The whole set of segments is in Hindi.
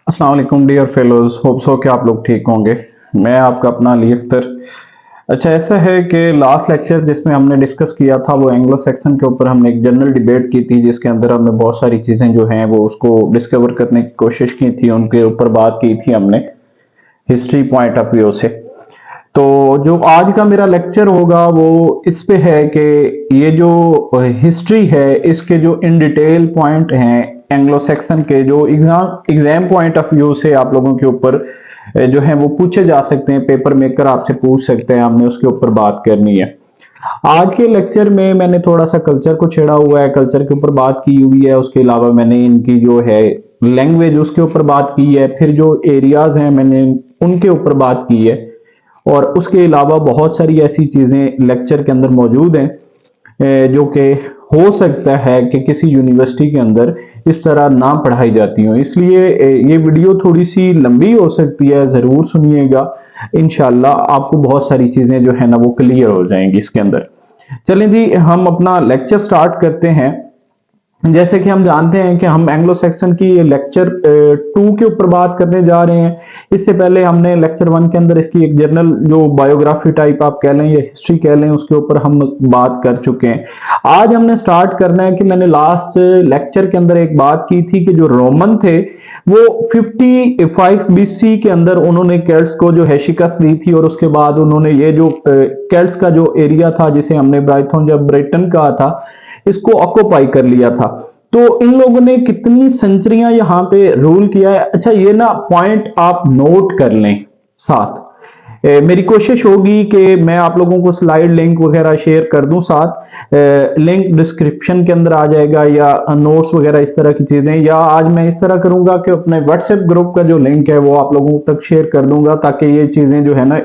अस्सलाम वालेकुम डियर फेलोज, होप सो कि आप लोग ठीक होंगे। मैं आपका अपना अली अख्तर। अच्छा, ऐसा है कि लास्ट लेक्चर जिसमें हमने डिस्कस किया था वो एंग्लो सेक्शन के ऊपर हमने एक जनरल डिबेट की थी, जिसके अंदर हमने बहुत सारी चीज़ें जो हैं वो उसको डिस्कवर करने की कोशिश की थी, उनके ऊपर बात की थी हमने हिस्ट्री पॉइंट ऑफ व्यू से। तो जो आज का मेरा लेक्चर होगा वो इस पे है कि ये जो हिस्ट्री है इसके जो इन डिटेल पॉइंट हैं एंग्लो सेक्शन के, जो एग्जाम पॉइंट ऑफ व्यू से आप लोगों के ऊपर जो है वो पूछे जा सकते हैं, पेपर मेकर आपसे पूछ सकते हैं, हमने उसके ऊपर बात करनी है। आज के लेक्चर में मैंने थोड़ा सा कल्चर को छेड़ा हुआ है, कल्चर के ऊपर बात की हुई है, उसके अलावा मैंने इनकी जो है लैंग्वेज उसके ऊपर बात की है, फिर जो एरियाज हैं मैंने उनके ऊपर बात की है, और उसके अलावा बहुत सारी ऐसी चीजें लेक्चर के अंदर मौजूद हैं जो कि हो सकता है कि किसी यूनिवर्सिटी के अंदर इस तरह ना पढ़ाई जाती हो, इसलिए ये वीडियो थोड़ी सी लंबी हो सकती है, जरूर सुनिएगा। इंशाल्लाह आपको बहुत सारी चीजें जो है ना वो क्लियर हो जाएंगी इसके अंदर। चलें जी, हम अपना लेक्चर स्टार्ट करते हैं। जैसे कि हम जानते हैं कि हम एंग्लो सेक्शन की लेक्चर 2 के ऊपर बात करने जा रहे हैं। इससे पहले हमने लेक्चर 1 के अंदर इसकी एक जनरल जो बायोग्राफी टाइप आप कह लें या हिस्ट्री कह लें उसके ऊपर हम बात कर चुके हैं। आज हमने स्टार्ट करना है कि मैंने लास्ट लेक्चर के अंदर एक बात की थी कि जो रोमन थे वो 55 बीसी के अंदर उन्होंने केल्ट्स को जो है शिकस्त दी थी, और उसके बाद उन्होंने ये जो केल्ट्स का जो एरिया था जिसे हमने ब्राइथन या ब्रिटेन कहा था इसको ऑक्यूपाई कर लिया था। तो इन लोगों ने कितनी सेंचुरियां यहाँ पे रूल किया है। अच्छा, ये ना पॉइंट आप नोट कर लें साथ। मेरी कोशिश होगी कि मैं आप लोगों को स्लाइड लिंक वगैरह शेयर कर दूं साथ। लिंक डिस्क्रिप्शन के अंदर आ जाएगा, या नोट्स वगैरह इस तरह की चीजें, या आज मैं इस तरह करूंगा कि अपने व्हाट्सएप ग्रुप का जो लिंक है वो आप लोगों तक शेयर कर दूंगा, ताकि ये चीजें जो है ना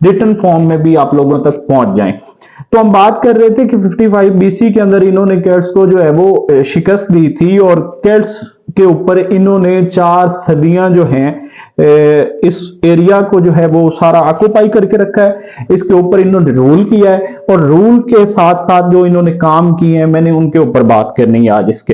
रिटन फॉर्म में भी आप लोगों तक पहुंच जाएं। तो हम बात कर रहे थे कि 55 बीसी के अंदर इन्होंने केल्ट्स को जो है वो शिकस्त दी थी, और केल्ट्स के ऊपर इन्होंने 4 सदियां जो हैं इस एरिया को जो है वो सारा ऑक्युपाई करके रखा है। इसके ऊपर इन्होंने रूल किया है, और रूल के साथ साथ जो इन्होंने काम किए हैं मैंने उनके ऊपर बात करनी है आज। इसके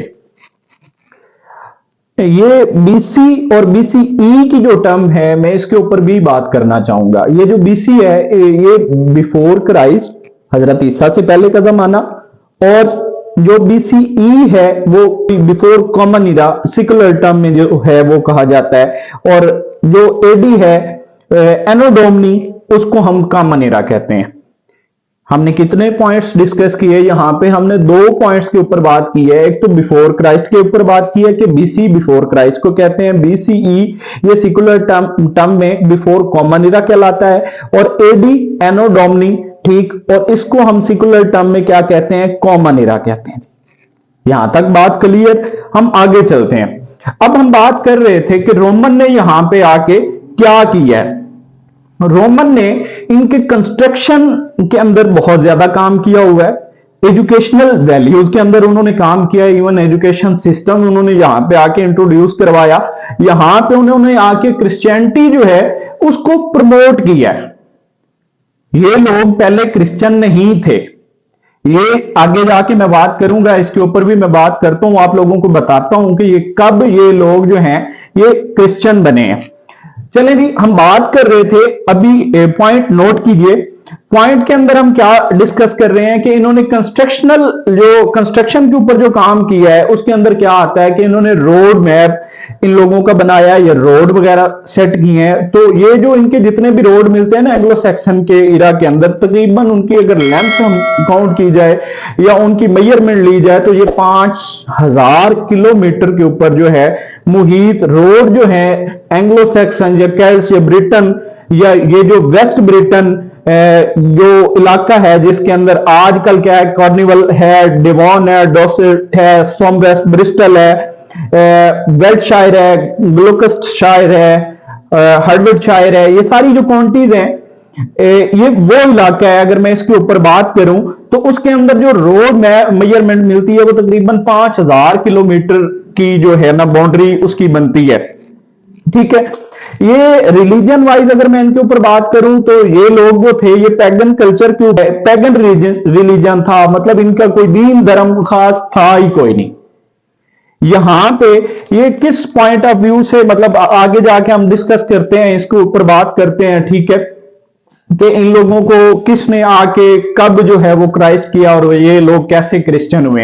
ये बीसी और बीसीई की जो टर्म है मैं इसके ऊपर भी बात करना चाहूंगा। ये जो बीसी है ये बिफोर क्राइस्ट, हजरत ईसा से पहले का जमाना, और जो बीसीई है वो बिफोर कॉमन इरा, सिकुलर टर्म में जो है वो कहा जाता है, और जो एडी है एनो डोमिनी उसको हम कॉमन इरा कहते हैं। हमने कितने पॉइंट्स डिस्कस किए यहाँ पे? हमने 2 पॉइंट्स के ऊपर बात की है। एक तो बिफोर क्राइस्ट के ऊपर बात की है कि बीसी बिफोर क्राइस्ट को कहते हैं, बीसीई ये सिकुलर टर्म में बिफोर कॉमन इरा कहलाता है, और एडी एनो डोमिनी, ठीक, और इसको हम सिकुलर टर्म में क्या कहते हैं? कॉमन इरा कहते हैं। यहां तक बात क्लियर? हम आगे चलते हैं। अब हम बात कर रहे थे कि रोमन ने यहां पे आके क्या किया है। रोमन ने इनके कंस्ट्रक्शन के अंदर बहुत ज्यादा काम किया हुआ है, एजुकेशनल वैल्यूज के अंदर उन्होंने काम किया है, इवन एजुकेशन सिस्टम उन्होंने यहां पे आके इंट्रोड्यूस करवाया। यहां पे उन्होंने आके क्रिश्चियनिटी जो है उसको प्रमोट किया है। ये लोग पहले क्रिश्चियन नहीं थे, ये आगे जाके मैं बात करूंगा, इसके ऊपर भी मैं बात करता हूं, आप लोगों को बताता हूं कि ये कब ये लोग जो हैं ये क्रिश्चियन बने हैं। चलें जी, हम बात कर रहे थे अभी, पॉइंट नोट कीजिए। पॉइंट के अंदर हम क्या डिस्कस कर रहे हैं कि इन्होंने कंस्ट्रक्शन के ऊपर जो काम किया है उसके अंदर क्या आता है कि इन्होंने रोड मैप इन लोगों का बनाया, ये रोड वगैरह सेट किए हैं। तो ये जो इनके जितने भी रोड मिलते हैं ना एंग्लो सेक्शन के इरा के अंदर, तकरीबन उनकी अगर लेंथ हम काउंट की जाए या उनकी मेजरमेंट ली जाए तो ये 5000 किलोमीटर के ऊपर जो है मुहित रोड जो है एंग्लो सेक्शन या केल्ट्स या ब्रिटेन, या ये जो वेस्ट ब्रिटेन जो इलाका है जिसके अंदर आजकल क्या है, कॉर्निवल है, डिवॉन है, डॉसेट है, सोमवेस्ट ब्रिस्टल है, वेल्टशायर है, ग्लुकस्टशायर है, हर्डवुडशायर है, ये सारी जो काउंटीज हैं ये वो इलाका है। अगर मैं इसके ऊपर बात करूं तो उसके अंदर जो रोड मेजरमेंट मिलती है वो तकरीबन 5000 किलोमीटर की जो है ना बाउंड्री उसकी बनती है, ठीक है। ये रिलीजन वाइज अगर मैं इनके ऊपर बात करूं तो ये लोग जो थे ये पैगन कल्चर के ऊपर, पैगन रिलीजन था, मतलब इनका कोई दीन धर्म खास था ही कोई नहीं। यहां पे ये किस पॉइंट ऑफ व्यू से, मतलब आगे जाके हम डिस्कस करते हैं, इसके ऊपर बात करते हैं, ठीक है, कि इन लोगों को किसने आके कब जो है वो क्राइस्ट किया और ये लोग कैसे क्रिश्चियन हुए।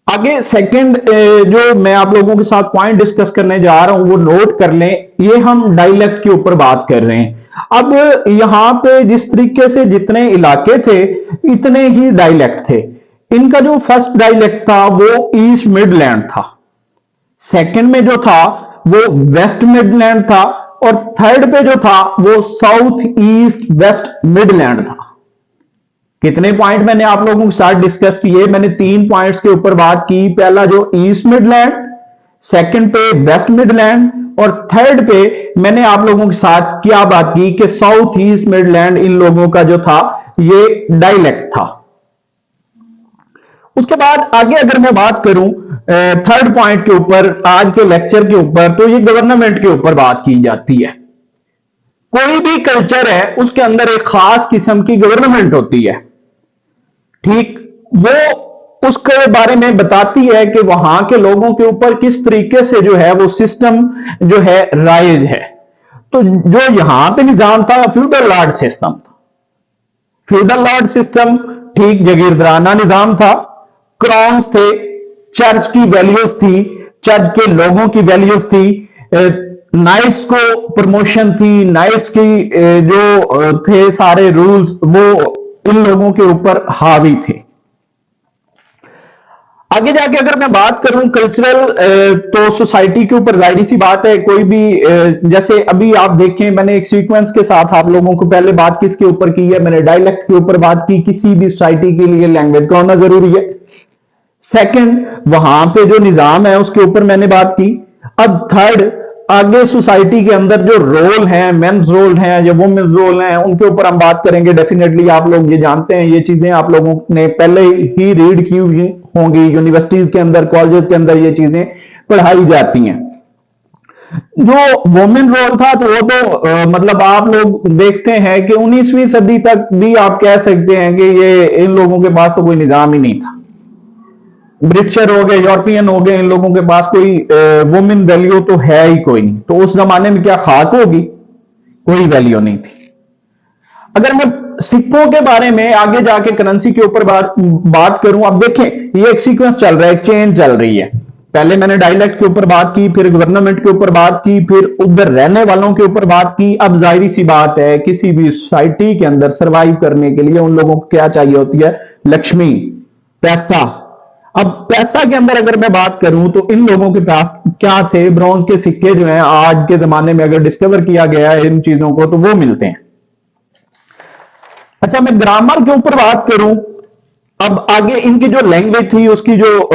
आगे सेकंड जो मैं आप लोगों के साथ पॉइंट डिस्कस करने जा रहा हूं वो नोट कर लें, ये हम डायलेक्ट के ऊपर बात कर रहे हैं। अब यहां पे जिस तरीके से जितने इलाके थे इतने ही डायलेक्ट थे। इनका जो फर्स्ट डायलेक्ट था वो ईस्ट मिडलैंड था, सेकंड में जो था वो वेस्ट मिडलैंड था, और थर्ड पे जो था वो साउथ ईस्ट वेस्ट मिडलैंड था। कितने पॉइंट मैंने आप लोगों के साथ डिस्कस किए, मैंने 3 पॉइंट्स के ऊपर बात की। पहला जो ईस्ट मिडलैंड, सेकंड पे वेस्ट मिडलैंड, और थर्ड पे मैंने आप लोगों के साथ क्या बात की कि साउथ ईस्ट मिडलैंड इन लोगों का जो था ये डायलेक्ट था। उसके बाद आगे अगर मैं बात करूं थर्ड पॉइंट के ऊपर आज के लेक्चर के ऊपर, तो ये गवर्नमेंट के ऊपर बात की जाती है। कोई भी कल्चर है उसके अंदर एक खास किस्म की गवर्नमेंट होती है, ठीक, वो उसके बारे में बताती है कि वहां के लोगों के ऊपर किस तरीके से जो है वो सिस्टम जो है राइज है। तो जो यहां पे निजाम था फ्यूडल लॉर्ड सिस्टम था, फ्यूडल लॉर्ड सिस्टम, ठीक, जागीरदाराना निजाम था, क्रॉन्स थे, चर्च की वैल्यूज थी, चर्च के लोगों की वैल्यूज थी, नाइट्स को प्रमोशन थी, नाइट्स की जो थे सारे रूल्स वो इन लोगों के ऊपर हावी थे। आगे जाके अगर मैं बात करूं कल्चरल, तो सोसाइटी के ऊपर जाहिर सी बात है कोई भी जैसे अभी आप देखें मैंने एक सीक्वेंस के साथ आप लोगों को पहले बात किसके ऊपर की है, मैंने डायलेक्ट के ऊपर बात की। किसी भी सोसाइटी के लिए लैंग्वेज का होना जरूरी है। सेकंड, वहां पे जो निजाम है उसके ऊपर मैंने बात की। अब थर्ड, आगे सोसाइटी के अंदर जो रोल है, मेंस रोल है या वुमेन्स रोल है, उनके ऊपर हम बात करेंगे। डेफिनेटली आप लोग ये जानते हैं, ये चीजें आप लोगों ने पहले ही रीड की होंगी, यूनिवर्सिटीज के अंदर, कॉलेजेस के अंदर ये चीजें पढ़ाई जाती हैं। जो वुमेन रोल था तो वो तो मतलब आप लोग देखते हैं कि 19वीं सदी तक भी आप कह सकते हैं कि ये इन लोगों के पास तो कोई निजाम ही नहीं था। ब्रिटिशर हो गए, यूरोपियन हो गए, इन लोगों के पास कोई वुमेन वैल्यू तो है ही कोई नहीं। तो उस जमाने में क्या खाक होगी, कोई वैल्यू नहीं थी। अगर मैं सिखों के बारे में आगे जाके करेंसी के ऊपर बात करूं, अब देखें ये एक सीक्वेंस चल रहा है, एक चेंज चल रही है। पहले मैंने डायलेक्ट के ऊपर बात की, फिर गवर्नमेंट के ऊपर बात की, फिर उधर रहने वालों के ऊपर बात की। अब जाहिर सी बात है किसी भी सोसाइटी के अंदर सरवाइव करने के लिए उन लोगों को क्या चाहिए होती है, लक्ष्मी, पैसा। अब पैसा के अंदर अगर मैं बात करूं तो इन लोगों के पास क्या थे, ब्रॉन्ज के सिक्के जो हैं आज के जमाने में अगर डिस्कवर किया गया है इन चीजों को तो वो मिलते हैं। अच्छा, मैं ग्रामर के ऊपर बात करूं, अब आगे इनकी जो लैंग्वेज थी उसकी जो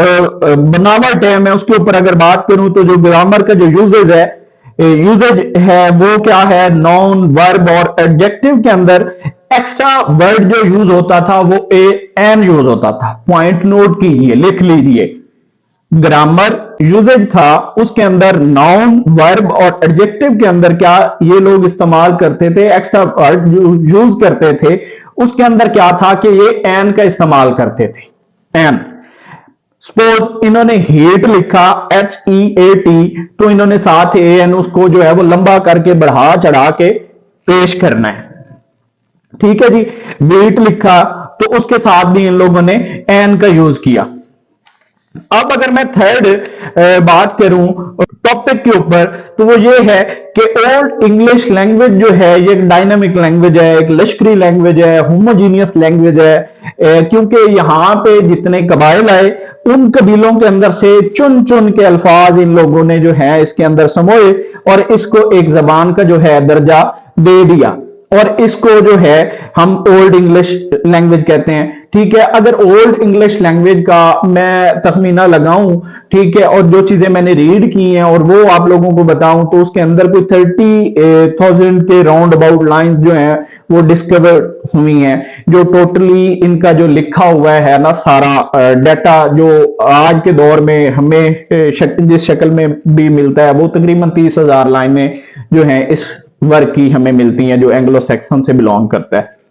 बनावट है मैं उसके ऊपर अगर बात करूं तो जो ग्रामर का जो यूजेज है वो क्या है, नाउन, वर्ब और एडजेक्टिव के अंदर एक्स्ट्रा वर्ड जो यूज होता था वो एन यूज होता था। पॉइंट नोट कीजिए, लिख लीजिए। ग्रामर यूजेज था उसके अंदर नाउन, वर्ब और एडजेक्टिव के अंदर क्या ये लोग इस्तेमाल करते थे, एक्स्ट्रा वर्ड यूज करते थे। उसके अंदर क्या था कि ये एन का इस्तेमाल करते थे। एन, सपोज इन्होंने हीट लिखा HEAT, तो इन्होंने साथ एन उसको जो है वो लंबा करके बढ़ा चढ़ा के पेश करना है। ठीक है जी। वेट लिखा तो उसके साथ भी इन लोगों ने एन का यूज किया। अब अगर मैं थर्ड बात करूं टॉपिक के ऊपर तो वो ये है कि ओल्ड इंग्लिश लैंग्वेज जो है ये एक डायनामिक लैंग्वेज है, एक लश्करी लैंग्वेज है, होमोजीनियस लैंग्वेज है। क्योंकि यहां पे जितने कबाइल आए उन कबीलों के अंदर से चुन चुन के अल्फाज इन लोगों ने जो है इसके अंदर समोए और इसको एक जबान का जो है दर्जा दे दिया, और इसको जो है हम ओल्ड इंग्लिश लैंग्वेज कहते हैं। ठीक है, अगर ओल्ड इंग्लिश लैंग्वेज का मैं तखमीना लगाऊं, ठीक है, और जो चीजें मैंने रीड की हैं और वो आप लोगों को बताऊं तो उसके अंदर कोई 30,000 के राउंड अबाउट लाइंस जो हैं वो डिस्कवर हुई हैं। जो टोटली इनका जो लिखा हुआ है ना सारा डाटा जो आज के दौर में हमें जिस शक्ल में भी मिलता है वो तकरीबन 30,000 लाइनें जो हैं इस वर्ग की हमें मिलती हैं जो एंग्लो सैक्सन से बिलोंग करता है।